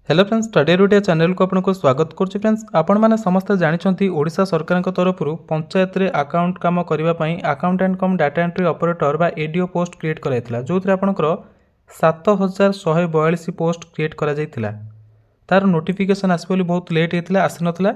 Hello friends, study रूटिया channel को आपको स्वागत करुच्ची। फ्रेंड्स, आपण मैंने समस्त जानते ओडिशा सरकार तरफ पंचायत रे अकाउंट काम करने accountant cum data entry operator बा एडीओ पोस्ट क्रिएट कराइला, जो आपंकर 7142 पोस्ट क्रिएट करा तार नोटिफिकेशन आसो बहुत लेट होता आसी नाला।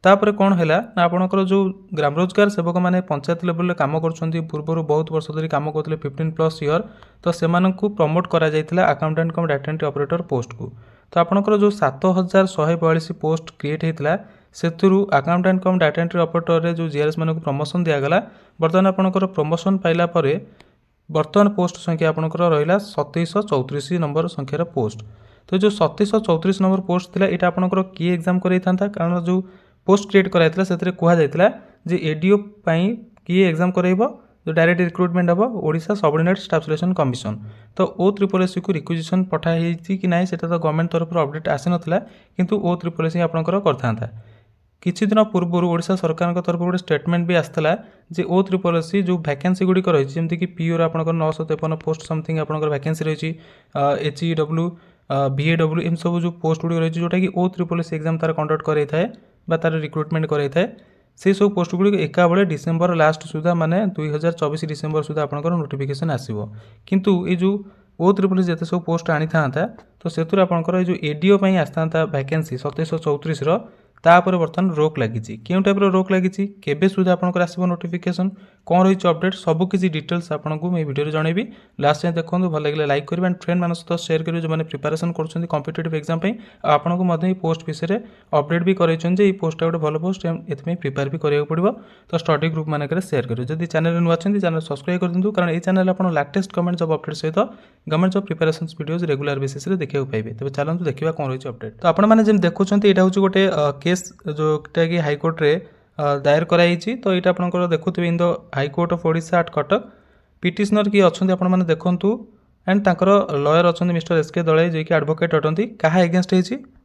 तापर कौन है ना आपंकर जो ग्राम रोजगार सेवक मैंने पंचायत लेवल काम कर पूर्व बहुत वर्ष धरी काम करते 15+ ईयर, तो से प्रमोट करा accountant cum data entry operator post को। तो आपंकर जो 7142 पोस्ट क्रिएट होता से accountant cum data entry operator रे जो जीआरएस मान प्रमोशन दिगला। बर्तमान आपंकर प्रमोशन पाइला परे बर्तमान पोस्ट संख्या आपंकर रहा 2734 नंबर संख्यार पोस्ट। तो जो 2734 नंबर पोस्ट थिला एटा आपंकर किए एग्जाम करई थांता, कारण जो पोस्ट क्रिएट कराइला से कहुला जे एडीओ किए एग्जाम कराइबो जो डायरेक्ट रिक्रुटमेंट हम Odisha subordinate staff selection commission. तो O3SC को रिक्विजिशन पठाई कि ना से तो गवर्नमेंट तरफ अपडेट आसी नाला, किंतु O3SC आपंकर करता। किछि दिन पूर्व ओडिशा सरकार तरफ गोटे स्टेटमेंट भी आसाला जे O3SC जो वैकेंसी गुड़िक रही जमीक पीओर आपंकर 953 पोस्ट समथिंग आपंकर वैकेंसी रही, HEW VAW एम सब जो पोस्ट गुड़ी रही जोटा कि O3SC एग्जाम तार कंडक्ट कराई तार रिक्रुटमेंट कराई से सब पोस्ट गुड़ी एका बेले डिसेम्बर लास्ट सुधा माने 2024 डिसेम्बर सुधा आपंकर नोटिफिकेशन आसो। किंतु ये जो O3SC जिते सब पोस्ट आनी था तो से आपंकर जो एडीओ आसता वैकेंसी 2734 तापर बर्तमान रोक लगी। क्यों टाइप रोक लगी केबे सुधा आपंकर आसो नोटिफिकेशन कौन रही अपडेट सबकि डिटेल्स आपको मैं वीडियो जनइबी। लास्ट टाइम देखो भल लगे लाइक करेंगे एंड फ्रेंड मान सहित शेयर करेंगे जो मैंने प्रिपेरेसन कर कॉम्पिटिटिव एग्जाम आपको पोस्ट विषय अपडेट भी कराई पोस्ट गोटे भल पोस्ट ये प्रिपेयर भी करा पड़ो। तो स्टडी ग्रुप मानक शेयर करें। जब चैनल नुआ चैनल सब्सक्राइब कर दिंतु, कारण ये चैनल आप लाटेस्ट गवर्नमेंट जॉब अपडेट सहित government job preparation videos regular basis देखा पाइबे। तेज चलते देखा कौन रही अपडेट। तो आपने देखुं यहाँ हूँ गोटे केस जोटा कि हाईकोर्ट रे दायर कराई। तो यहाँ आपंकर देखुए in the high court of Odisha at Cuttack petitioner किए अच्छा आपने देखूँ एंड तांकर लॉयर अच्छा mister SK Dalai ji advocate अटंती। क्या एगेंस्ट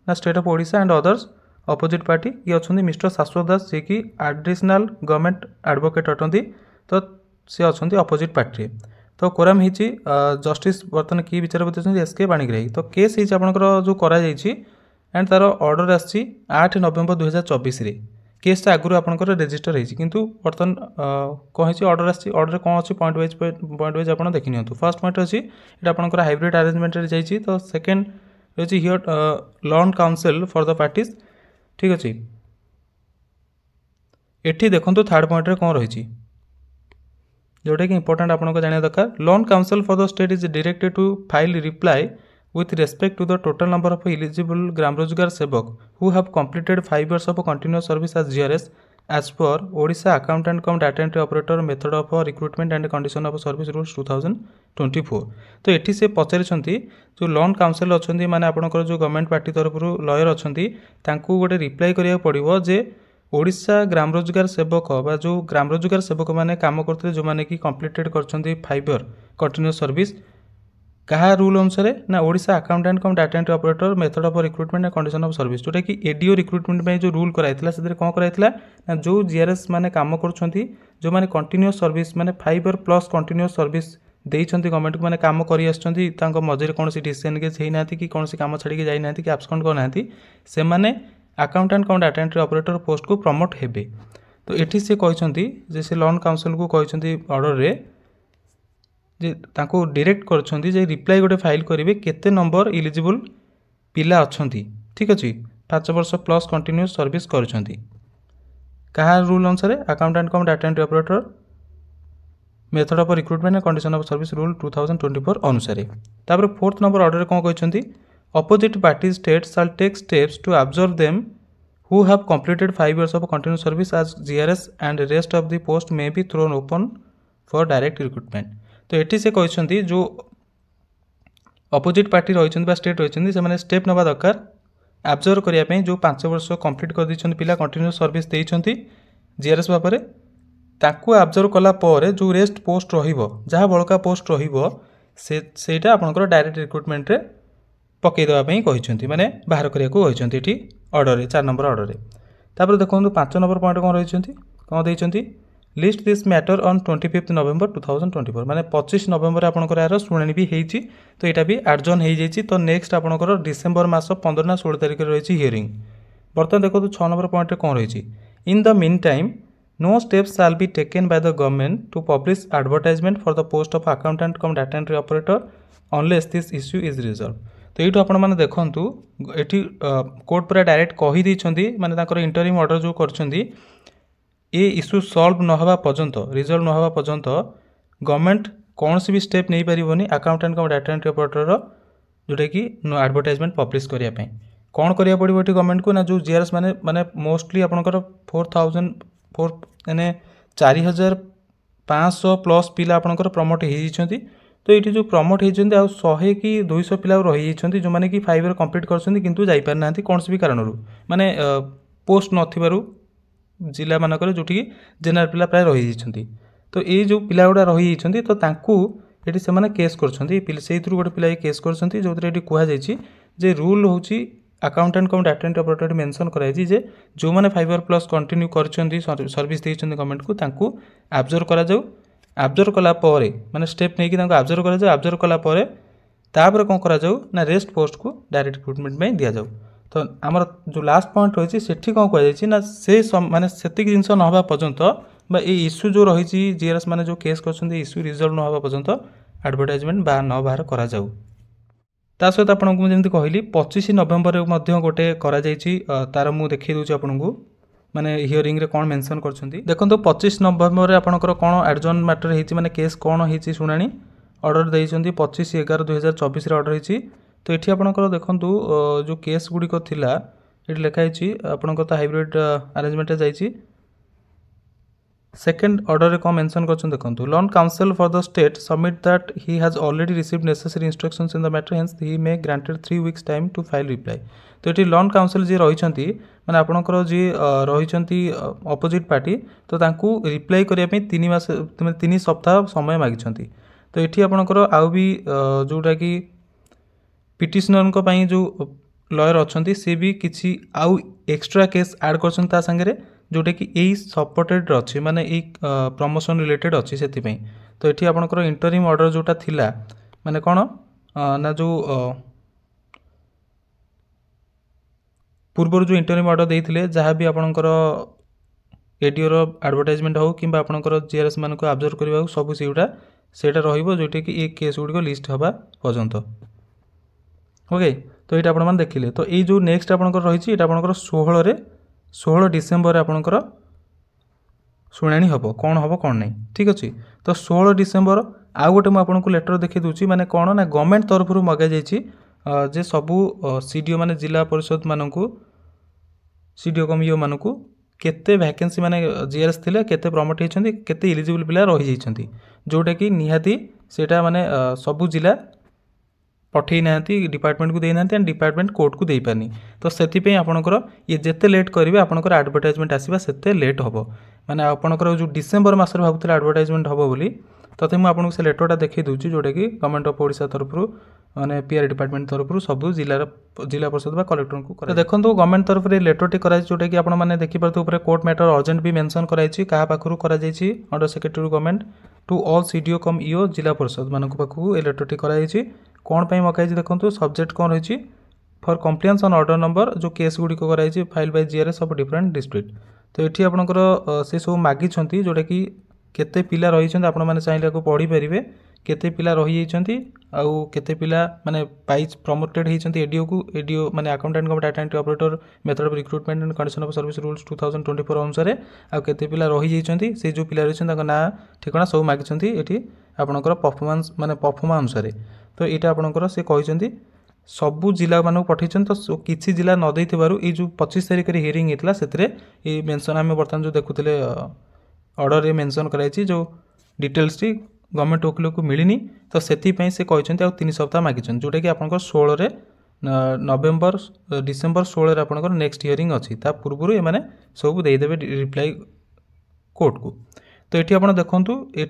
ना state of Odisha and others opposite party ये अच्छा मिस्टर शाश्वत दास जी की एडिशनल गवर्नमेंट एडवोकेट अटंती। तो सी अच्छा अपोजिट पार्टी। तो कोराम होती जस्टिस बर्तमान की विचारपति अच्छा SK पाणिग्राही। तो केस होकर जो कराई एंड तार ऑर्डर आसी 8 नवेम्बर 2024 केसटा आगुरी आपंकर रेजिस्टर होती, किंतु बर्तमान कौन ऑर्डर आसी ऑर्डर कौन अच्छी पॉइंट वाइज आप देखी नियंतु। फर्स्ट पॉइंट अच्छी ये आपंकर हाइब्रिड अरेंजमेंट जाइए। तो सेकेंड रही here lawn counsel for the parties. ठीक अच्छे एठी देखो थर्ड पॉइंट रे कौन रही जोटा कि इंपोर्टेंट आपको जाना दरकार। Learned counsel for the state is directed to file reply with respect to the total number of eligible gram rozgar sevak who have completed 5 years of continuous service as GRS as per Odisha accountant cum data entry operator method of recruitment and condition of service rules 2024। तो ये से पचारि जो lawn council अच्छा माने आपंकर जो government party तरफ lawyer अच्छा गोटे रिप्लाई करा पड़ो जे ओडिशा ग्राम रोजगार सेवक बा जो ग्राम रोजगार सेवक मैंने काम करते जो मैंने कि कंप्लीटेड कर 5 ईयर कंटिन्यूअस सर्विस क्या रूल अनुसार ना Odisha accountant cum data entry operator method of recruitment and condition of service जोटा कि एडीओ रिक्रुटमेंट में जो रूल कराइला से कौन कराइला ना जो जीआरएस माने काम करछंती जो माने कंटिन्यूअस सर्विस माने 5 ईयर प्लस कंटिन्यूअस सर्विस देइछंती गवर्नमेंट को माने काम करि आछंती तांको मझिरे कोनोसी डिसीजन के छै नाथि कि कोनोसी काम छाड़ी के जाई नाथि कि एब्सेंट कर नाथि से माने accountant cum data entry operator post को प्रमोट हेबे। तो एठी से कहछंती जे से लॉन काउंसिल को कहछंती ऑर्डर रे जे तांको डायरेक्ट करछंती जे रिप्लाई गोटे फाइल करेंगे केते नंबर इलिजिबल पिला अच्छी। ठीक अच्छे 5 वर्ष प्लस कंटिन्यूअस सर्विस करछंती क्या रूल अनुसार accountant cum data entry operator method of recruitment and condition of service rule 2024 अनुसार। तापर फोर्थ नंबर ऑर्डर कौन कहते opposite party state shall take steps to observe them who have completed 5 years of continuous service as GRS and rest of the post may be thrown open for direct recruitment। तो ये से कहते जो opposite party रही state रही से step नवा दरकार ऑब्जर्व करने जो 5 वर्ष कंप्लीट कर दी पिला कंटिन्यूअस सर्विस देइछंती जीआरएस भाव ताकू ऑब्जर्व कला जो रेस्ट पोस्ट रहा बड़का पोस्ट रहीटा आपंकर डायरेक्ट रिक्रुटमेंट रे पकई देवाई कहते माने बाहर करने को कहते ये ऑर्डर 4 नंबर ऑर्डर। तापर देखो 5 नंबर पॉइंट कौन रही कौन देइछंती लिस्ट दिस मैटर ऑन 25 नवेम्बर 2024 माने 25 नवेम्बर आपंकर यार शुणाणी भी होती तो यहाँ भी एडजन हो जाइए तो नेक्स्ट आपंकर डिसेम्बर मास 15 ना 16 तारिख रही हियरिंग बर्तमान देखो 6 नंबर पॉइंट कौन रही in the meantime no steps shall be taken by the government to publish advertisement for the post of accountant cum data entry operator unless this issue is resolve तो ये आपण मैंने देखूँ ये court पूरा direct कहीदे माने interim order जो कर ये इश्यू सॉल्व न होगा पर्यंत रिजल्व न होगा पर्यंत गवर्नमेंट कौन सी भी स्टेप नहीं पारिबनी accountant cum data entry operator जोटा कि एडवर्टाइजमेंट पब्लिश करने कौन करिया पड़ो ये गवर्नमेंट को ना जो जीआरएस माने माने मोस्टली आपंकर 4004 माने 4500 प्लस पिला आपंकर प्रमोट होती तो ये जो प्रमोट होती 100 कि 200 पिला रही जो मैंने कि 5 ईयर कंप्लीट कर ना कौन सी भी कारण माने पोस्ट न जिला मानक जोटि जेनराल पिला प्राय रही तो ये जो पिला गुड़ा रही तो ये से केस कर गोटे पिला केस कर जो कहुई जे रूल हूँ accountant cum data entry operator mention कराई जे जो मैंने 5 ईयर प्लस कंटिन्यू कर सर्विस देते गवर्नमेंट को एब्जर्व करा जाऊ एब्जर्व कला माने स्टेप नहीं कि एब्जर्व करा एब्जर्व कला तापर कौन करा जाऊ ना रेस्ट पोस्ट को डायरेक्ट रिक्रुटमेंट में दि जाऊ तो आमर जो लास्ट पॉइंट रही है कौन कहुई ना से माने सेतिक जिनस न होगा पर्यंत ये इश्यू जो रही जीआरएस माने जो केस कर इश्यू रिजल्व न होगा पर्यंत एडवर्टाइजमेंट बाहर न बाहर करा जाऊ ता सहित आपको जमी कहली 25 नवेम्बर गोटे तार मुझे देखी दूसरी आपन को माने हियरिंग रे कौन मेंशन कर देखो 25 नवेम्बर आपंकर कौन एडजन मैटर होती माने केस कौन होती शुणाणी ऑर्डर देइछंती 25/11/2024 ऑर्डर होती तो ये आपंकर देखो जो केस गुड़िक थिला ये लिखाई आपंकर तो हाइब्रिड अरेंजमेंट जाइए सेकेंड ऑर्डर कौन मेंशन कर देखो learned counsel for the state submit that he has already received necessary instructions in the matter hence he may granted 3 weeks time to file reply तो ये लॉन काउंसिल जी रही माने आपणकर जी रही अपोजिट पार्टी तो तांकू रिप्लाई करने 3 मास 3 सप्ताह समय मागिछंती तो ये आपणकर आउ भी जोटा कि पिटिशनर जो लॉयर अच्छा सी भी किसी आउ एक्स्ट्रा केस ऐड कर सागरे जोटा कि यही सपोर्टेड अच्छे माने प्रमोशन रिलेटेड अच्छी से तो ये आपंकर इंटरिम ऑर्डर जोटा थिला माने कौन ना जो पूर्व जो इंटरिम ऑर्डर देते जहाँ भी आपंकर एडीओर एडवर्टाइजमेंट हो कि आपंकर जीआरएस मान को ऑब्जर्व करने सब सेटा रोटा कि ये केस गुड़िक लिस्ट हवा पर्यंत ओके तो ये आप देखिले तो ये जो नेक्स्ट आपंकर रही आपंकर 16 डिसेम्बर आपंकर शुणाणी हम कौन हम कौन नहीं ठीक अच्छे तो 16 डिसेम्बर आउ गोटे मुझे लेटर देखी दूसरी माने कौन ना गवर्नमेंट तरफ मगा जे सबू सीडीओ माने जिला परिषद मानक सीडीओ कम ईओ मानक केते वैकेंसी माने जीआरएस थिले केते प्रमोट होती केते इलिजिबल पिला रही जाइछंती जोटा कि निहाती सेटा माने सबू जिला पठे ना डिपार्टमेंट को देना एंड डिपार्टमेंट कोर्ट को दे पारनी तो से आपंकर ये जिते लेट करेंगे आपंकर एडवर्टाइजमेंट आसवा से लेट हम माने आपंकर जो डिसेम्बर मस भावुला एडवर्टाइजमेंट हम बोली तथे मुझे से लेटरटा देखी दूसरी जोटा कि गवर्नमेंट ऑफ ओडिशा तरफ माने पीआर डिपार्टमेंट तरफ सब जिला परिषद बा कलेक्टर को देखो गवर्नमेंट तरफ लेटरटी कराई जोटा कि आपने देखिए कोर्ट मैटर अर्जेंट भी मेंशन कराई क्या पाखु under secretary government to all CDO cum EO Zilla Parishad मान पाखु ये लेटरटी कराई कौन पर मकाई देखो सब्जेक्ट कौन रही for complaints on order number जो केस गुड़िक कराई file by GRS of different district तो ये आपंकर से सब मागी जोटा कि केते पिला रही आपण मैंने चाहिए पढ़ी पारे केते पिला रही आउ केते पिला माने पाइज प्रमोटेड होती एडीओ को एडीओ माने accountant cum data entry operator method of recruitment and condition of service rules 2024 अनुसार आउ केते पिला रही से जो पिला रही ना ठिकाना सब मागी ये आपंकर परफॉर्मेंस माने परफॉर्मा अनुसार तो यहाँ आपंकर से कहते सबू जिला मानक पठे तो किसी जिला न दे ये जो 25 तारिख हियरिंग होता से मेंशन आम बर्तमान जो देखुले ऑर्डर ये मेंशन कराई जो डिटेल्स टी गवर्नमेंट वकिल को मिलनी तो से कहते 3 सप्ताह मागिछन जोटा कि आपंकर 16 नवेम्बर डिसेम्बर 16 आपंकर नेक्स्ट हियरिंग अच्छी ता पूर्व ये सब देदेवे रिप्लाई कोर्ट को तो ये आप देखूँ ये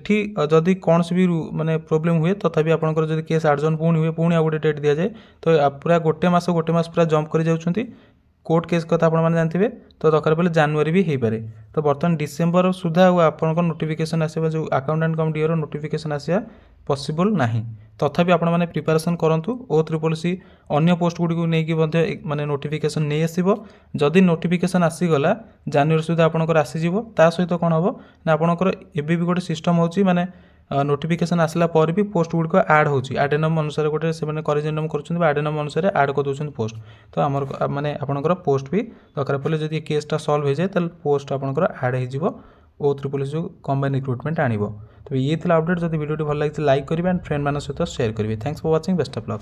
जदि कौन से भी माने प्रोब्लेम हुए तथापि तो आपंकर केस आर्जन पुणी हुए पुणी आ गए डेट दि जाए तो पूरा गोटे मास पूरा जंप कर जाउछंती कोर्ट केस कथा आपने जानते तो दरकार पड़े जानुरी भी हो पारे। तो बर्तमान डिसेम्बर सुधा आप नोटिफिकेशन आसवा जो अकाउंटेंट कम डीओ नोटिफिकेशन आसवा पॉसिबल नाही। तथापि आपण मैंने प्रिपारेसन करूँ O3CC अन्य पोस्ट गुड़ी नहीं माने नोटिफिकेशन नहीं आसो। जदि नोटिफिकेशन आसीगला जानुरी सुधा आपंकर आसीज ता सहित कौन हम ना आपंकर एबी भी गोटे सिस्टम होची माने नोटिफिकेशन आसला पर भी पोस्ट गुड़िक आड होची आडेनम अनुसार गोटे से करेजेंडम कर आडेनम अनुसार आड कर दूसरी पोस्ट। तो आमर माने आपंकर पोस्ट भी दरकार पड़े जब केसटा सल्व हो जाए तो पोस्ट आपंकर आड हो O3CC जो कंबाइन रिक्रुटमेंट आनिबो। तो ये अपडेट जब वीडियो भल लगी लाइक करेंगे एंड फ्रेंड मान सहित शेयर करेंगे। Thanks for watching best of luck.